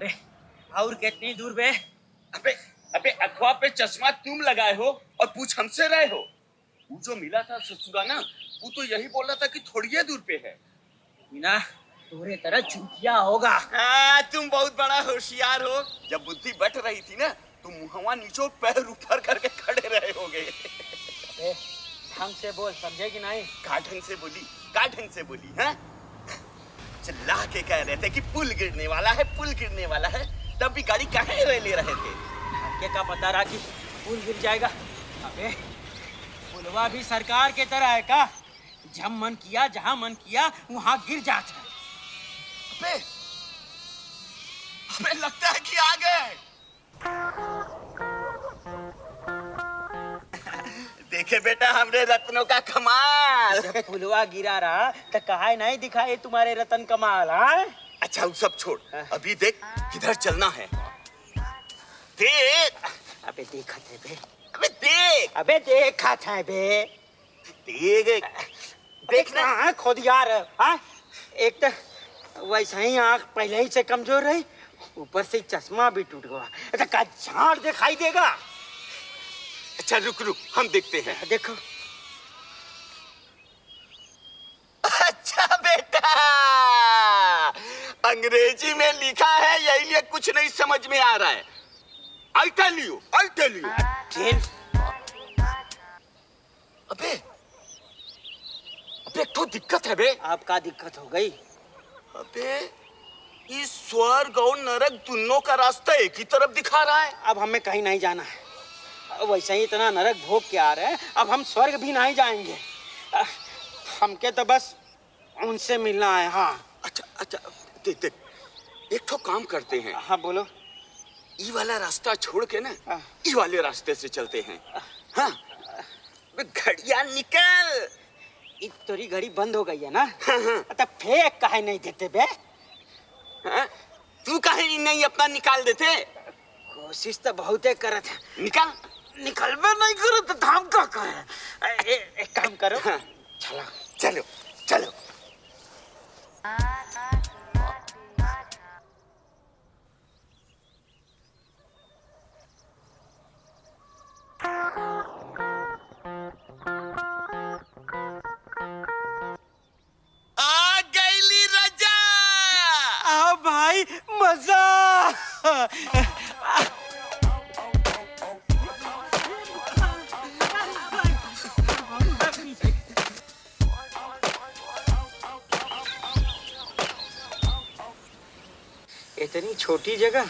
अबे और कितनी दूर बे? अबे अबे अखवा पे चश्मा तुम लगाए हो और पूछ हमसे रहे हो। वो जो मिला था ससुरा ना, वो तो यही बोल रहा था कि थोड़ी दूर पे है। बिना तोरे तरह चूतिया होगा। तुम बहुत बड़ा होशियार हो। जब बुद्धि बट रही थी ना, तुम मुहवा नीचो पैर ऊपर करके खड़े रहे होगे। अबे ढंग से बोल, समझे कि नहीं? का ढंग से बोली हाँ? चिल्ला के कह रहे थे कि पुल गिरने वाला है, पुल गिरने वाला है, तब भी गाड़ी काहे ले रहे थे? हमके का पता रहा कि पुल गिर जाएगा? अबे पुलवा भी सरकार के तरह है का? जब मन किया, जहाँ मन किया वहाँ गिर जाता है। अबे हमें लगता है कि आ गए। देखे बेटा हमरे रत्नों का कमाल। जब पुलवा गिरा रहा तो कहा नहीं दिखाए तुम्हारे रतन कमाल? हाँ अच्छा वो सब छोड़, अभी देख किधर चलना है। देख। अबे देखा थे बे, अबे देख। अबे देखा था बे, देख देखना है खुद यार। हाँ एक तो वैसा ही आँख पहले ही से कमजोर रही, ऊपर से चश्मा भी टूट गया। अच्छा का झाड़ दिखाई देगा? अच्छा रुक हम देखते हैं। देखो। अच्छा बेटा, अंग्रेजी में लिखा है, यही लिए कुछ नहीं समझ में आ रहा है। I tell you. अबे तो दिक्कत है बे। आपका दिक्कत हो गई? अबे इस स्वर्ग और नरक दोनों का रास्ता एक ही तरफ दिखा रहा है। अब हमें कहीं नहीं जाना है, वैसे ही इतना नरक भोग के आ रहे हैं, अब हम स्वर्ग भी नहीं जाएंगे। हमके तो बस उनसे मिलना है। हाँ अच्छा देख एक तो काम करते हैं। हाँ बोलो। ई वाला रास्ता छोड़ के ना ई वाले रास्ते से चलते हैं। हाँ घड़िया निकल। तेरी घड़ी बंद हो गई है ना? तो फेंक काहे नहीं देते बे? तू काहे नहीं अपना निकाल देते? कोशिश तो बहुत करत है। निकलबे नहीं करो तो धाम का करे। एक काम करो। चलो आ गईली रजा। आओ भाई मजा। इतनी छोटी जगह।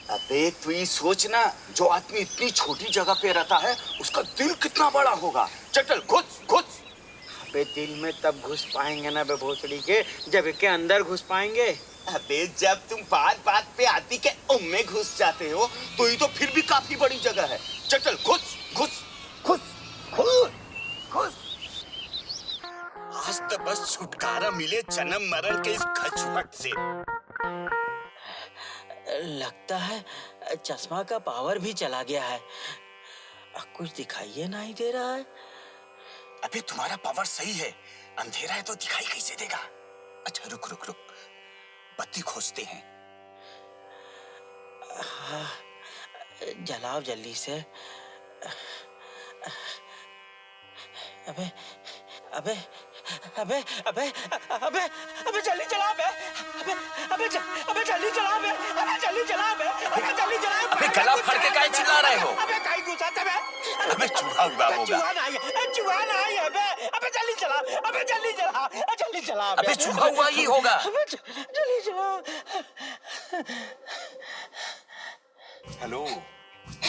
अबे तू ये सोच ना, जो आदमी इतनी छोटी जगह पे रहता है उसका दिल कितना बड़ा होगा। चल घुस। अबे दिल में तब घुस पाएंगे ना बे भोसड़ी के, जब के अंदर घुस पाएंगे। अबे जब तुम बात पे आती के उम्मे घुस जाते हो तो ये तो फिर भी काफी बड़ी जगह है। चल घुस। आज तो बस छुटकारा मिले जन्म मरण के इस खचुहट से। लगता है चश्मा का पावर भी चला गया है, कुछ दिखाई नहीं दे रहा है। अबे तुम्हारा पावर सही है, अंधेरा है तो दिखाई कैसे देगा? अच्छा रुक बत्ती खोजते हैं। हाँ, जलाओ जल्दी से। अबे जल्दी चला बे। अबे जल्दी चला बे। अबे गला फाड़ के काहे चिल्ला रहे हो? अबे काहे गुस्सा बे? अबे चूहा हुआ होगा। चूहा नहीं है बे। अबे जल्दी चला। अबे चूहा हुआ ही होगा। जल्दी चला। हेलो।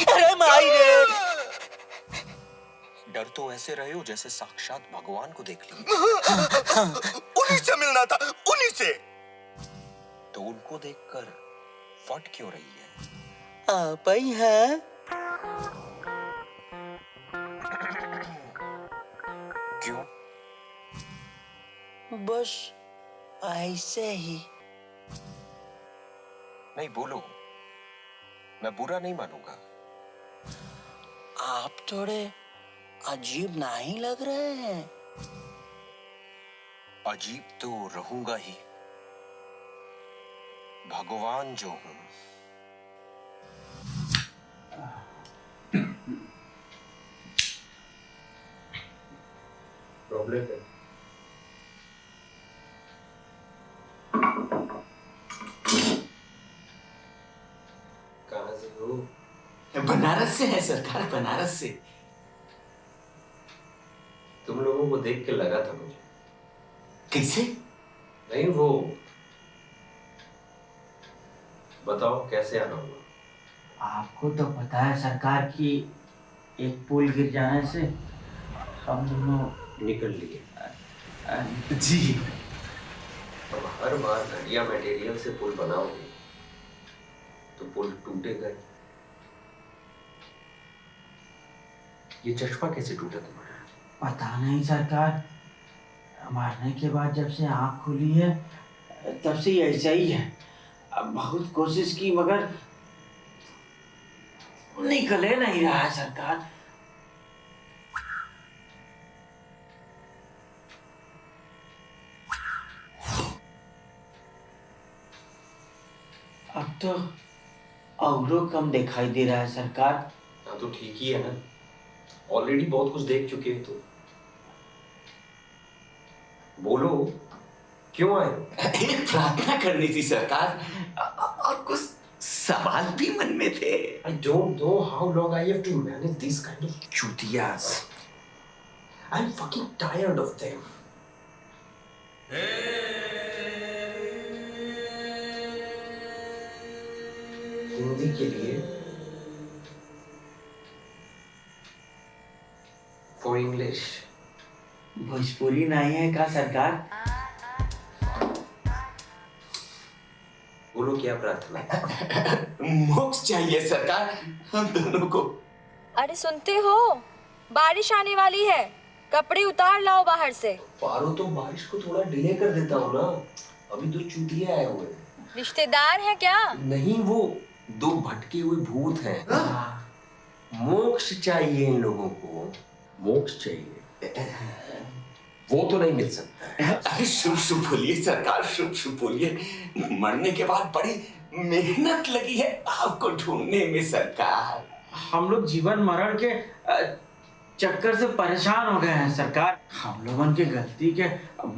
अरे माई रे। डर तो ऐसे रहे हो जैसे साक्षात भगवान को देख ली। उन्हीं से मिलना था, उन्हीं से। तो उनको देखकर फट क्यों रही है? आप ही है? क्यों? बस ऐसे ही। नहीं बोलो, मैं बुरा नहीं मानूंगा। आप थोड़े अजीब नहीं लग रहे हैं। अजीब तो रहूंगा ही। भगवान जो हूं। प्रॉब्लम है। कहाँ से हो? बनारस से है सरकार, बनारस से। तुम लोगों को देख के लगा था मुझे। कैसे? नहीं वो बताओ कैसे आना हुआ? आपको तो पता है सरकार की एक पुल गिर जाने से हम दोनों निकल लिए। जी। अब हर बार घटिया मटेरियल से पुल बनाओगे तो पुल टूटेगा ही। ये चश्मा कैसे टूटा तुम्हारा? पता नहीं सरकार, मारने के बाद जब से आँख खुली है तब से ऐसा ही है। अब बहुत कोशिश की मगर निकले नहीं रहा है सरकार। अब तो औरों कम दिखाई दे रहा है सरकार। हाँ तो ठीक ही है ना, ऑलरेडी बहुत कुछ देख चुके हो। तो बोलो क्यों आए हो? एक प्रार्थना करनी थी सरकार, और कुछ सवाल भी मन में थे। I don't know how long I have to manage these kind of chutiyas. I'm fucking tired of them. Hindi के लिए for English. भोजपुरी नहीं है का सरकार? बोलो क्या प्रार्थना? मोक्ष चाहिए सरकार हम दोनों को। अरे सुनते हो, बारिश आने वाली है, कपड़े उतार लाओ बाहर से। पारो तो बारिश को थोड़ा डिले कर देता हूँ ना, अभी दो चूतिया आए हुए हैं। रिश्तेदार हैं क्या? नहीं, वो दो भटके हुए भूत हैं। मोक्ष चाहिए इन लोगों को, मोक्ष चाहिए। वो तो नहीं मिल सकता। अरे शुभ शुभ बोलिए सरकार, शुभ शुभ बोलिए। मरने के बाद बड़ी मेहनत लगी है आपको ढूंढने में सरकार। हम लोग जीवन मरण के चक्कर से परेशान हो गए हैं सरकार। हम लोगों की गलती के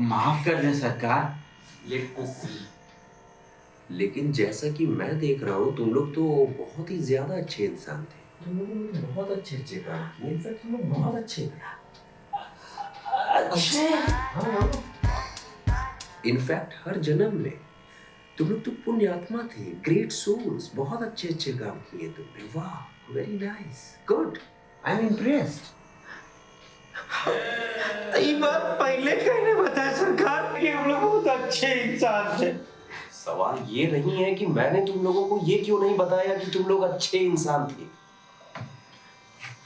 माफ कर दें सरकार। लेट मी सी। लेकिन जैसा कि मैं देख रहा हूँ तुम लोग तो बहुत ही ज्यादा अच्छे इंसान थे। तुम लोगों ने बहुत अच्छे अच्छे काम किए। इनफैक्ट तुम लोग बहुत अच्छे थे। इनफैक्ट हर जन्म में तुम लोग तो पुण्यात्मा थे, ग्रेट सोल्स, बहुत अच्छे अच्छे काम किए तुमने। वाह, very nice, good, I am impressed. ये बात पहले कहने बताया सरकार कि हम लोग बहुत अच्छे इंसान थे। सवाल ये नहीं है कि मैंने तुम लोगों को ये क्यों नहीं बताया कि तुम लोग अच्छे इंसान थे।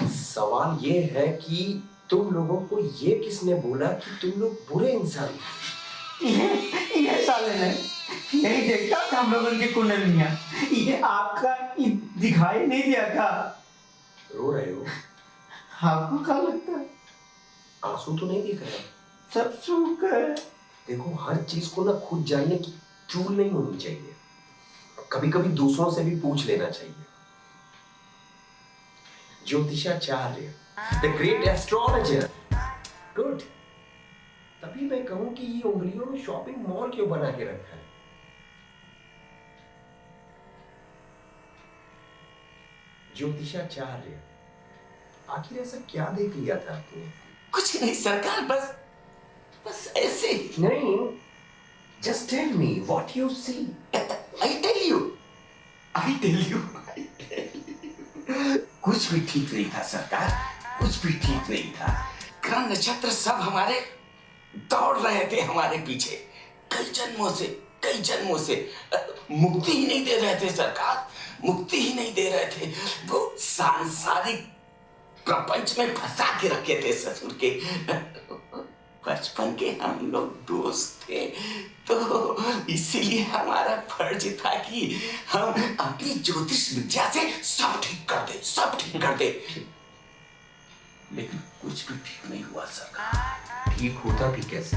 सवाल ये है कि तुम लोगों को ये किसने बोला कि तुम लोग बुरे इंसान थे? ये साले ने नहीं देखता था हम लोगों की कुंडलियां। ये आपका दिखाई नहीं दिया था। रो रहे हो? आपको क्या लगता है? आंसू तो नहीं दिख रहा। सब सूख गए। देखो, हर चीज को ना खुद जानने की चूल नहीं होनी चाहिए, कभी कभी दूसरों से भी पूछ लेना चाहिए। ज्योतिषाचार्य, द ग्रेट एस्ट्रोलॉजर, गुड। तभी मैं कहूं कि ये उंगलियों में शॉपिंग मॉल क्यों बना के रखा है? ज्योतिषाचार्य, आखिर ऐसा क्या देख लिया था आपने? कुछ नहीं सरकार, बस ऐसे ही। नहीं, just tell me what you see. I tell you. कुछ भी ठीक नहीं था सरकार, कुछ भी ठीक नहीं था। ग्रह नक्षत्र सब हमारे दौड़ रहे थे हमारे पीछे कई जन्मों से मुक्ति ही नहीं दे रहे थे सरकार, मुक्ति ही नहीं दे रहे थे। वो सांसारिक प्रपंच में फंसा के रखे थे ससुर के। बचपन के हम लोग दोस्त थे, तो इसीलिए हमारा फर्ज था कि हम अपनी ज्योतिष विद्या से सब ठीक कर दे। लेकिन कुछ भी ठीक नहीं हुआ सरकार। ठीक होता भी कैसे?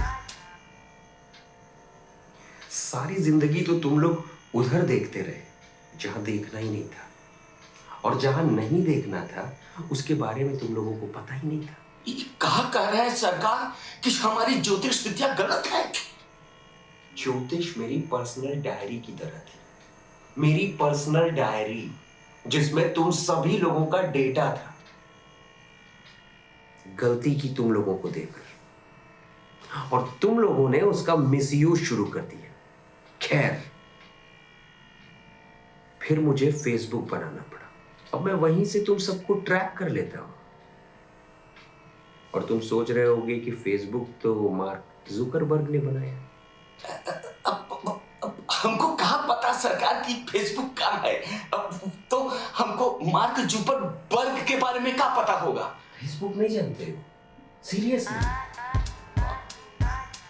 सारी जिंदगी तो तुम लोग उधर देखते रहे जहां देखना ही नहीं था, और जहां नहीं देखना था उसके बारे में तुम लोगों को पता ही नहीं था। ये कहा कह रहे हैं सरकार कि हमारी ज्योतिष विद्या गलत है? ज्योतिष मेरी पर्सनल डायरी की तरह थी, मेरी पर्सनल डायरी जिसमें तुम सभी लोगों का डेटा था। गलती की तुम लोगों को देखकर, और तुम लोगों ने उसका मिसयूज शुरू कर दिया। खैर, फिर मुझे फेसबुक बनाना पड़ा। अब मैं वहीं से तुम सबको ट्रैक कर लेता हूं। और तुम सोच रहे होगे कि फेसबुक तो मार्क जुकरबर्ग ने बनाया। अब हमको कहाँ पता सरकार की फेसबुक कहाँ है? अब तो हमको मार्क जुकरबर्ग के बारे में क्या पता होगा? फेसबुक नहीं जानते हो? सीरियसली?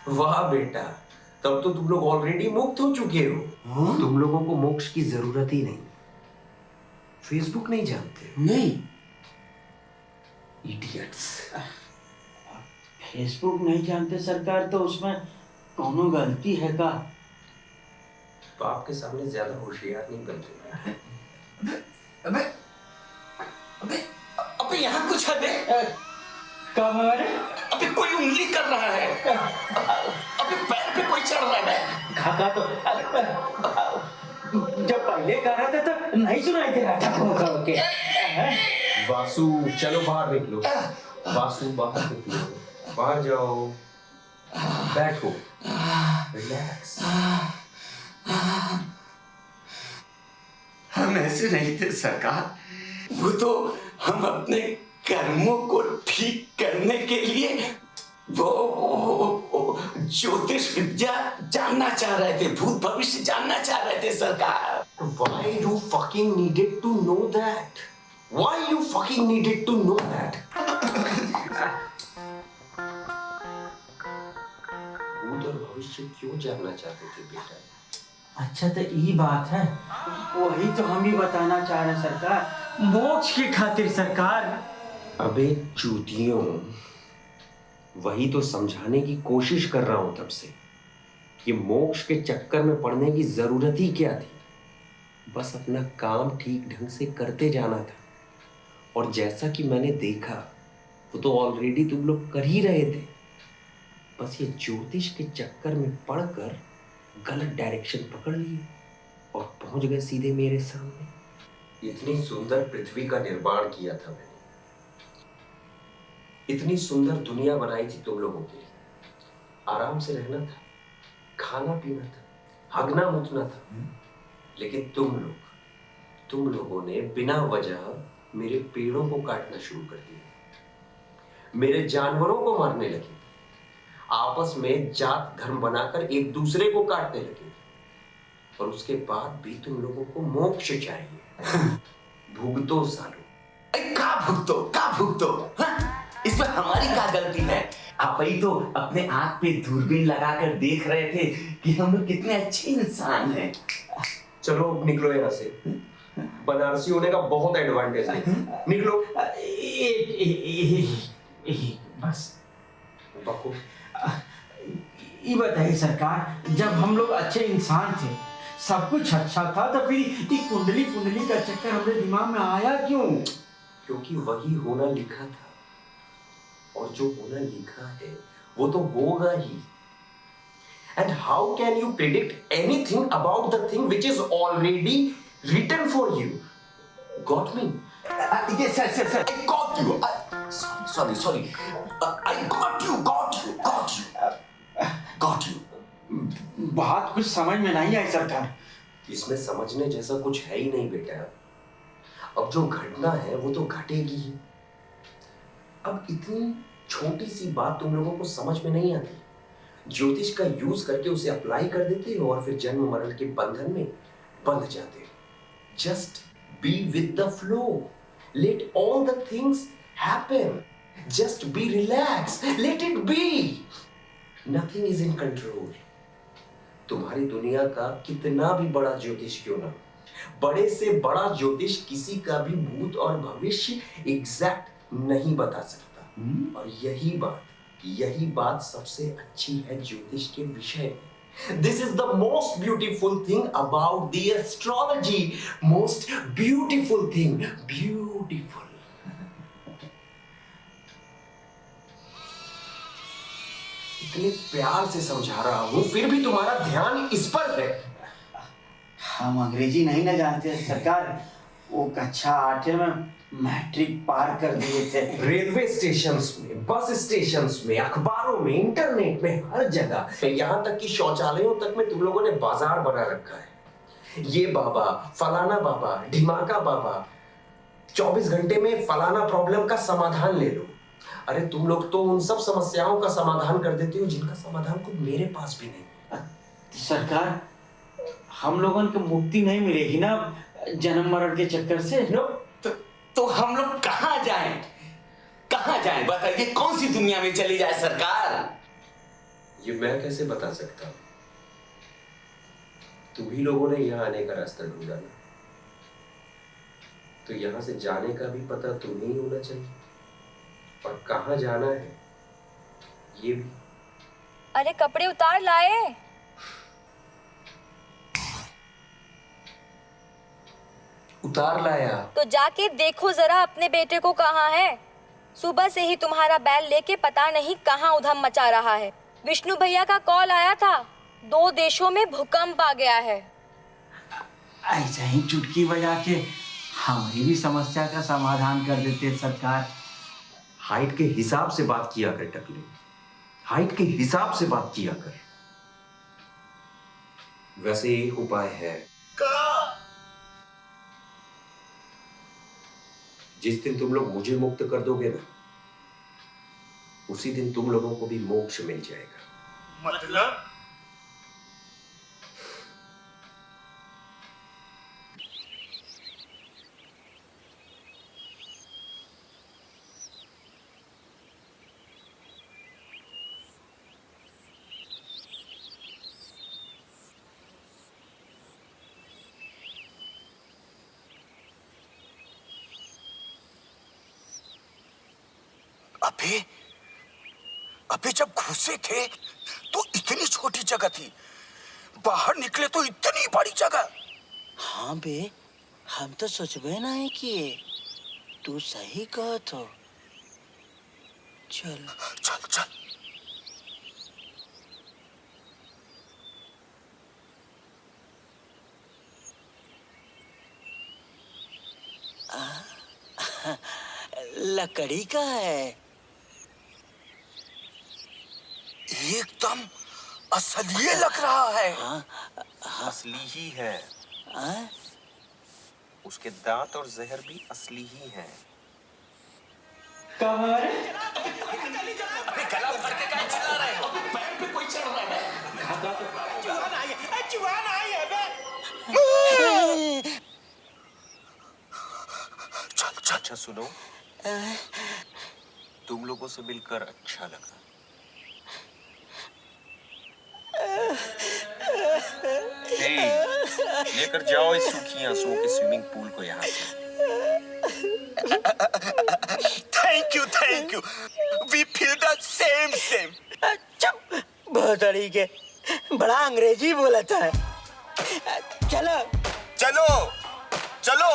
वाह बेटा, तब तो तुम लोग ऑलरेडी मुक्त हो चुके हो। तुम लोगों को मोक्ष की जरूरत ही नहीं। फेसबुक नहीं जानते? नहीं। इडियट्स। फेसबुक नहीं जानते सरकार, तो उसमें कोनो गलती है का? तो आपके सामने ज्यादा होशियार नहीं बनते। अबे अबे अबे यहाँ कुछ है बे? कब है? अबे कोई उंगली कर रहा है। अबे पैर पे कोई चढ़ रहा है। खाका तो जब पहले कर रहा था तो नहीं सुनाई दे रहा था। के वासु, चलो बाहर निकलो। वासु, बाहर निकलो, बाहर जाओ, बैठो, रिलैक्स। हम ऐसे नहीं थे सरकार, वो तो हम अपने कर्मों को ठीक करने के लिए वो ज्योतिष विद्या जानना चाह रहे थे, भूत भविष्य जानना चाह रहे थे सरकार। Why you fucking needed to know that? Why you fucking needed to know that? भूत और भविष्य क्यों जानना चाहते थे बेटा? अच्छा, तो ये बात है। वही तो हम भी बताना चाह रहे हैं सरकार, मोक्ष की खातिर सरकार। अबे चूतियों, वही तो समझाने की कोशिश कर रहा हूं तब से कि मोक्ष के चक्कर में पड़ने की जरूरत ही क्या थी। बस अपना काम ठीक ढंग से करते जाना था, और जैसा कि मैंने देखा वो तो ऑलरेडी तुम लोग कर ही रहे थे। बस ये ज्योतिष के चक्कर में पड़कर गलत डायरेक्शन पकड़ लिए और पहुंच गए सीधे मेरे सामने। इतनी सुंदर पृथ्वी का निर्माण किया था मैंने, इतनी सुंदर दुनिया बनाई थी तुम लोगों के लिए। आराम से रहना था, खाना पीना था, हगना मुतना था। लेकिन तुम लोगों ने बिना वजह मेरे पेड़ों को काटना शुरू कर दिया, मेरे जानवरों को मारने लगे, आपस में जात धर्म बनाकर एक दूसरे को काटने लगे। और उसके बाद भी तुम लोगों को मोक्ष चाहिए। भुगतो सालो। का भुगतो? इसमें हमारी क्या गलती है? आप ही तो अपने आंख पे दूरबीन लगाकर देख रहे थे कि हम लोग कितने अच्छे इंसान हैं। चलो निकलो यहाँ से, बनारसी होने का बहुत एडवांटेज है। निकलो। बस बको। ये बताइए सरकार, जब हम लोग अच्छे इंसान थे, सब कुछ अच्छा था, तो फिर ये कुंडली का चक्कर हमारे दिमाग में आया क्यों? क्योंकि वही होना लिखा था, और जो होना लिखा है वो तो होगा ही। And how can you predict anything about the thing which is already written for you? Got me? Yes, sir. I got you. Sorry. I got you. बात कुछ समझ में नहीं आई सरकार। इसमें समझने जैसा कुछ है ही नहीं बेटा। अब जो घटना है वो तो घटेगी ही। अब इतनी छोटी सी बात तुम लोगों को समझ में नहीं आती, ज्योतिष का यूज करके उसे अप्लाई कर देते हो और फिर जन्म मरण के बंधन में बंध जाते हो। Just be with the flow, let all the things happen, just be relax, let it be. Nothing is in control. तुम्हारी दुनिया का कितना भी बड़ा ज्योतिष क्यों ना, बड़े से बड़ा ज्योतिष किसी का भी भूत और भविष्य एग्जैक्ट नहीं बता सकता। और यही बात सबसे अच्छी है ज्योतिष के विषय में, This is the most beautiful thing about the astrology. Most beautiful thing. Beautiful. इतने प्यार से समझा रहा हूं, फिर भी तुम्हारा ध्यान इस पर है। हम अंग्रेजी नहीं ना जानते सरकार। वो कक्षा 8 में मैट्रिक पार कर दिए थे। रेलवे स्टेशंस में, बस स्टेशंस में, अखबारों में, इंटरनेट में, हर जगह, यहाँ तक कि शौचालयों तक में तुम लोगों ने बाजार बना रखा है। ये बाबा, फलाना बाबा, ढिमाका बाबा, 24 घंटे में फलाना प्रॉब्लम का समाधान ले लो। अरे तुम लोग तो उन सब समस्याओं का समाधान कर देते हो जिनका समाधान खुद मेरे पास भी नहीं। सरकार, हम लोगों को मुक्ति नहीं मिलेगी ना जन्म मरण के चक्कर से? नो, तो हम लोग कहाँ जाएं? कहाँ जाएं? बताइए, कौन सी दुनिया में चली जाए सरकार? ये मैं कैसे बता सकता हूँ? तुम ही लोगों ने यहाँ आने का रास्ता ढूंढा ना, तो यहाँ से जाने का भी पता तुम्हें ही होना चाहिए, और कहाँ जाना है ये भी। अरे कपड़े उतार लाए। उतार लाया? तो जाके देखो जरा अपने बेटे को कहाँ है। सुबह से ही तुम्हारा बैल लेके पता नहीं कहाँ उधम मचा रहा है। विष्णु भैया का कॉल आया था, 2 देशों में भूकंप आ गया है। ऐसा ही चुटकी बजा के हमारी भी समस्या का समाधान कर देते सरकार। हाइट के हिसाब से बात किया कर टकले, हाइट के हिसाब से बात किया कर। वैसे एक उपाय है। जिस दिन तुम लोग मुझे मुक्त कर दोगे ना, उसी दिन तुम लोगों को भी मोक्ष मिल जाएगा। मतलब? अभी जब घुसे थे तो इतनी छोटी जगह थी, बाहर निकले तो इतनी बड़ी जगह। हाँ बे, हम तो सोचबे नहीं किए। तू सही कहा तो। चल चल चल। लकड़ी का है। एकदम असली लग रहा है। हाँ, असली ही है। हाँ? उसके दांत और जहर भी असली ही हैं। कमर अबे गला भर के क्या चिल्ला रहे हो? पैर पे कोई चढ़ रहा है। जुआन आई है बे। चल चल। अच्छा सुनो, तुम लोगों से मिलकर अच्छा लगा। लेकर जाओ इस सूखी आंसुओं के स्विमिंग पूल को यहाँ से। Thank you. We feel the same. चुप, बहुत अड़ी के बड़ा अंग्रेजी बोला था। चलो चलो चलो।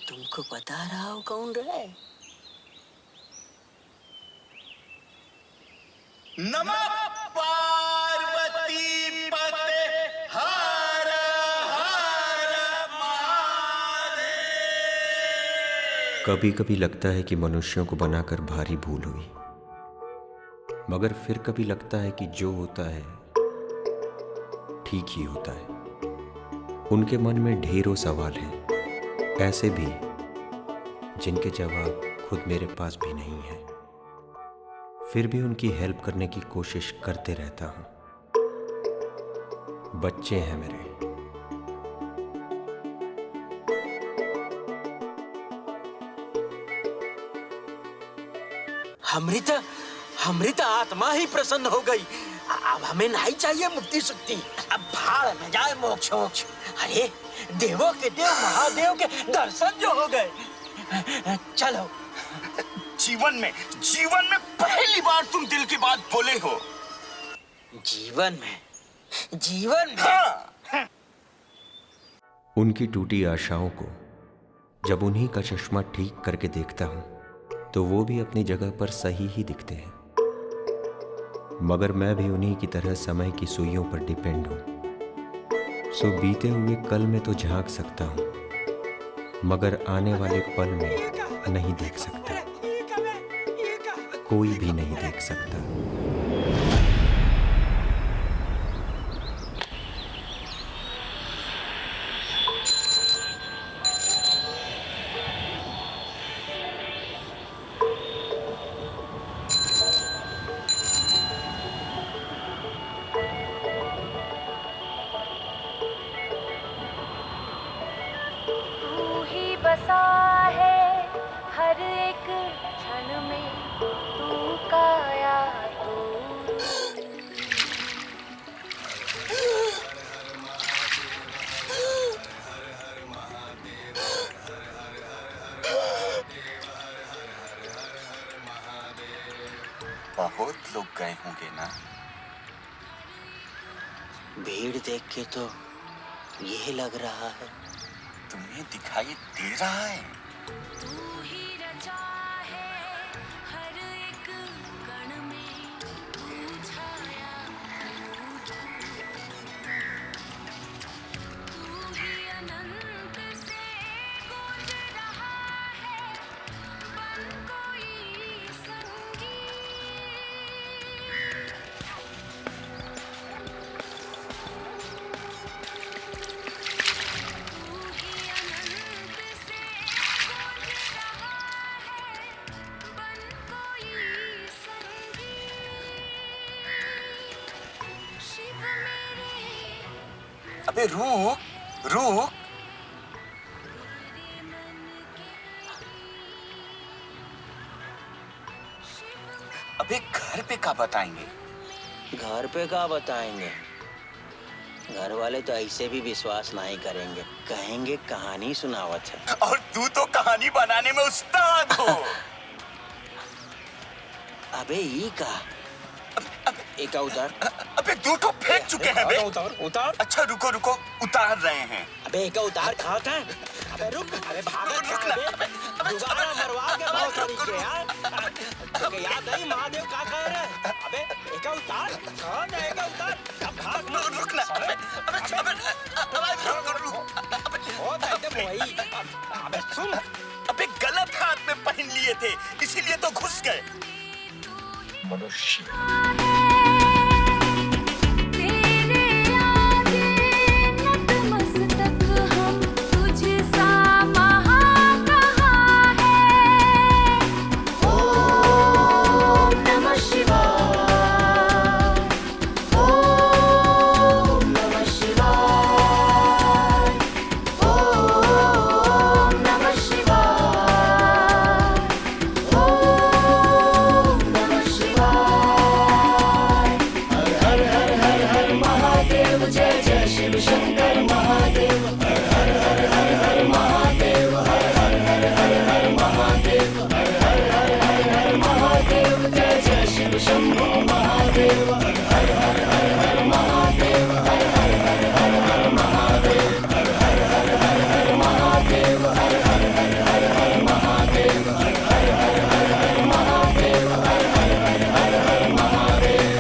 तुमको बता रहा हूँ कौन रहे? नमः पार्वती पते हर हर महादेव। कभी कभी लगता है कि मनुष्यों को बनाकर भारी भूल हुई, मगर फिर कभी लगता है कि जो होता है ठीक ही होता है। उनके मन में ढेरों सवाल हैं, ऐसे भी जिनके जवाब खुद मेरे पास भी नहीं है। फिर भी उनकी हेल्प करने की कोशिश करते रहता हूं। बच्चे हैं मेरे। हमरी तो आत्मा ही प्रसन्न हो गई। अब हमें नहीं चाहिए मुक्ति सुक्ति। अब भाड़ में जाए मोक्ष। अरे देवों के देव महादेव के दर्शन जो हो गए, चलो। जीवन में पहली बार तुम दिल की बात बोले हो। जीवन में हाँ। उनकी टूटी आशाओं को जब उन्हीं का चश्मा ठीक करके देखता हूं तो वो भी अपनी जगह पर सही ही दिखते हैं, मगर मैं भी उन्हीं की तरह समय की सुइयों पर डिपेंड हूं। सो बीते हुए कल में तो झांक सकता हूं, मगर आने वाले पल में नहीं देख सकता, कोई भी नहीं देख सकता। बसा है हर एक क्षण में तू काया तू। बहुत लोग गए होंगे ना। भीड़ देख के तो ये लग रहा है। तुम्हें दिखाई दे रहा है? तू ही रचा है हर एक कण में तू छाया तू ही अनंत से गूंज रहा है बन कोई संगीत। अबे रुक। अबे घर पे क्या बताएंगे? घर पे क्या बताएंगे? घर वाले तो ऐसे भी विश्वास नहीं करेंगे, कहेंगे कहानी सुनावत है। और तू तो कहानी बनाने में उस्ताद हो। अबे ई का एक उतार। अबे तू तो फेंक चुके हैं बे। उतार। अच्छा रुको उतार रहे हैं। अबे एक उतार कहाँ था? अबे रुक, अबे भागो रुकना। दोबारा मरवा के बहुत तरीके यार। तुझे याद नहीं महादेव क्या कह रहे? अबे एक उतार कहाँ था? एक उतार अब भाग मत। रुकना। अबे सुन। अबे गलत हाथ में पहन लिए थे, इसीलिए तो घुस गए। मनुष्य तेरे आगे नतमस्तक हम तुझसा महा कहाँ है। ओम नमः शिवाय, ओम नमः शिवाय, ओम नमः शिवाय, ओम नमः शिवाय। हर हर हर हर महादेव, जय जय शिव शंकर महादेव। हर हर हर हर हर महादेव, हर हर हर हर हर महादेव। हर हर हर हर हर महादेव, जय जय शिव शंभो महादेव। हर हर हर हर हर महादेव, हर हर हर हर हर महादेव। हर हर हर हर हर महादेव, हर हर हर हर हर महादेव। हर हर हर हर हर महादेव, हर हर हर हर हर महादेव।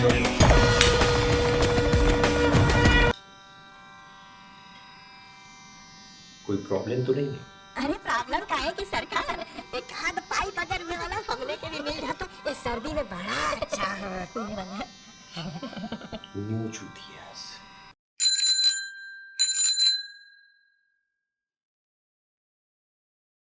कोई प्रॉब्लम तो नहीं है? अरे प्रॉब्लम का है कि सरकार एक हाथ पाइप अगर में वाला हमने के भी मिल जाता इस सर्दी में बड़ा अच्छा है। न्यू चूतिया।